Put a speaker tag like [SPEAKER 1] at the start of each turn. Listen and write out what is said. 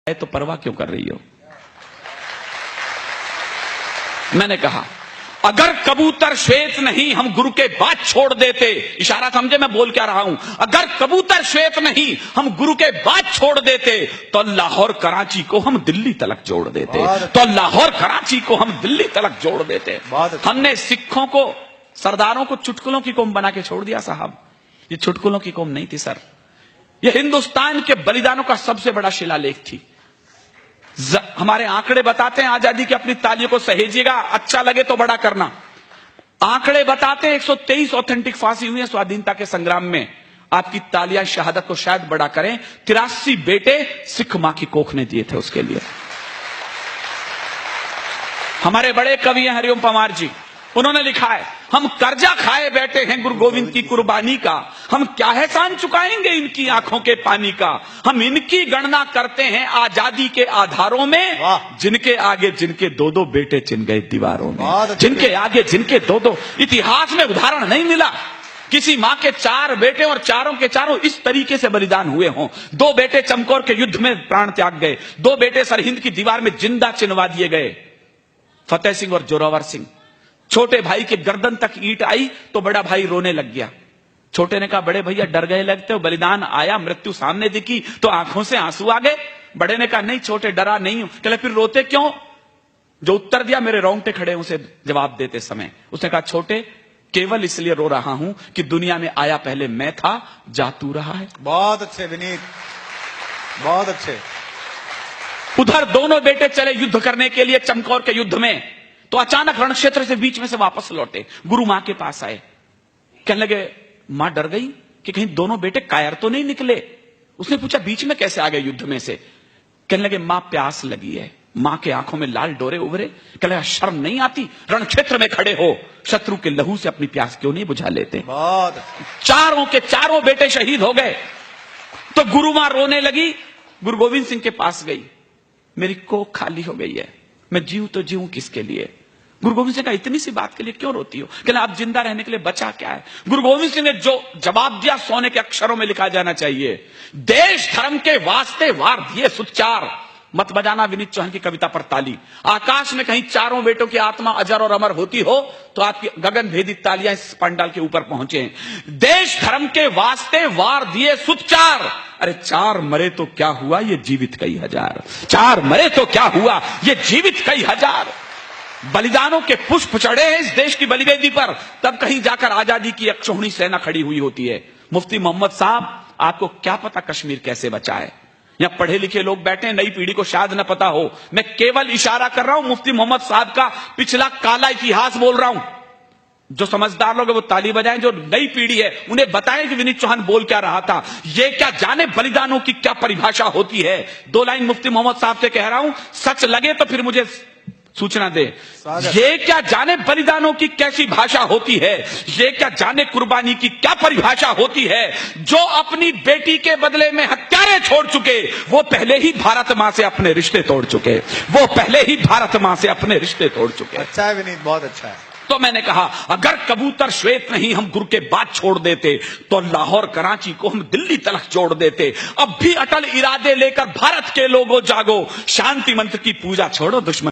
[SPEAKER 1] तो परवाह क्यों कर रही हो? मैंने कहा अगर कबूतर श्वेत नहीं हम गुरु के बाद छोड़ देते, इशारा समझे मैं बोल क्या रहा हूं, अगर कबूतर श्वेत नहीं हम गुरु के बाद छोड़ देते तो लाहौर कराची को हम दिल्ली तलक जोड़ देते, तो लाहौर कराची को हम दिल्ली तलक जोड़ देते। हमने सिखों को, सरदारों को चुटकुलों की कौम बना के छोड़ दिया साहब। ये चुटकुलों की कौम नहीं थी सर, ये हिंदुस्तान के बलिदानों का सबसे बड़ा शिलालेख थी। हमारे आंकड़े बताते हैं, आजादी की अपनी तालियों को सहेजिएगा, अच्छा लगे तो बड़ा करना। आंकड़े बताते हैं 123 ऑथेंटिक फांसी हुई है स्वाधीनता के संग्राम में। आपकी तालियां शहादत को शायद बड़ा करें। 83 बेटे सिख मां की कोख ने दिए थे उसके लिए। हमारे बड़े कवि हैं हरिओम परमार जी, उन्होंने लिखा है हम कर्जा खाए बैठे हैं गुरु गोविंद की कुर्बानी का, हम क्या एहसान चुकाएंगे इनकी आंखों के पानी का। हम इनकी गणना करते हैं आजादी के आधारों में, जिनके आगे जिनके दो दो बेटे चिन गए दीवारों में, जिनके आगे जिनके दो दो। इतिहास में उदाहरण नहीं मिला किसी मां के 4 बेटे और चारों के चारों इस तरीके से बलिदान हुए हों। 2 बेटे चमकौर के युद्ध में प्राण त्याग गए, 2 बेटे सरहिंद की दीवार में जिंदा चिनवा दिए गए, फतेह सिंह और जोरावर सिंह। छोटे भाई के गर्दन तक ईंट आई तो बड़ा भाई रोने लग गया। छोटे ने कहा बड़े भैया डर गए लगते हो, बलिदान आया, मृत्यु सामने दिखी तो आंखों से आंसू आ गए। बड़े ने कहा नहीं छोटे डरा नहीं हूं। कहले फिर रोते क्यों? जो उत्तर दिया मेरे रोंगटे खड़े उसे जवाब देते समय। उसने कहा छोटे केवल इसलिए रो रहा हूं कि दुनिया में आया पहले मैं था, जा तू रहा है।
[SPEAKER 2] बहुत अच्छे विनीत, बहुत अच्छे।
[SPEAKER 1] उधर दोनों बेटे चले युद्ध करने के लिए चमकौर के युद्ध में, तो अचानक रण क्षेत्र से बीच में से वापस लौटे, गुरु मां के पास आए। कहने लगे मां डर गई कि कहीं दोनों बेटे कायर तो नहीं निकले। उसने पूछा बीच में कैसे आ गए युद्ध में से? कहने लगे मां प्यास लगी है। मां के आंखों में लाल डोरे उभरे। कहने लगा शर्म नहीं आती, रण क्षेत्र में खड़े हो, शत्रु के लहू से अपनी प्यास क्यों नहीं बुझा लेते? चारों के चारों बेटे शहीद हो गए। तो गुरु मां रोने लगी, गुरु गोविंद सिंह के पास गई, मेरी कोख खाली हो गई है, मैं जीव तो जीव किसके लिए? गुरु गोविंद सिंह का इतनी सी बात के लिए क्यों रोती हो? कहना आप जिंदा रहने के लिए बचा क्या है? गुरु गोविंद सिंह ने जो जवाब दिया सोने के अक्षरों में लिखा जाना चाहिए, देश धर्म के वास्ते वार दिए सुचार। मत बजाना विनीत चौहान की कविता पर ताली। आकाश में कहीं चारों बेटों की आत्मा अजर और अमर होती हो तो आपकी गगन भेदी तालियां इस पंडाल के ऊपर पहुंचे। देश धर्म के वास्ते वार दिए सुचार। अरे 4 मरे तो क्या हुआ, ये जीवित कई हजार। 4 मरे तो क्या हुआ, ये जीवित कई हजार। बलिदानों के पुष्प चढ़े हैं इस देश की बलिवेदी पर, तब कहीं जाकर आजादी की अक्षौहिणी सेना खड़ी हुई होती है। मुफ्ती मोहम्मद साहब, आपको क्या पता कश्मीर कैसे बचा है? यहां पढ़े लिखे लोग बैठे हैं, नई पीढ़ी को शायद न पता हो। मैं केवल इशारा कर रहा हूं, मुफ्ती मोहम्मद साहब का पिछला काला इतिहास बोल रहा हूं। जो समझदार लोग हैं वो ताली बजाएं, जो नई पीढ़ी है उन्हें बताएं कि विनीत चौहान बोल क्या रहा था। ये क्या जाने बलिदानों की क्या परिभाषा होती है। 2 लाइन मुफ्ती मोहम्मद साहब से कह रहा हूं, सच लगे तो फिर मुझे सूचना दे। ये क्या जाने बलिदानों की कैसी भाषा होती है, ये क्या जाने कुर्बानी की क्या परिभाषा होती है। जो अपनी बेटी के बदले में हत्यारे छोड़ चुके, वो पहले ही भारत मां से अपने रिश्ते तोड़ चुके, वो पहले ही भारत मां से अपने रिश्ते तोड़ चुके।
[SPEAKER 2] अच्छा है विनीत, बहुत अच्छा है।
[SPEAKER 1] तो मैंने कहा अगर कबूतर श्वेत नहीं हम गुरु के बाद छोड़ देते तो लाहौर कराची को हम दिल्ली तलक जोड़ देते। अब भी अटल इरादे लेकर भारत के लोगों जागो, शांति मंत्र की पूजा छोड़ो, दुश्मन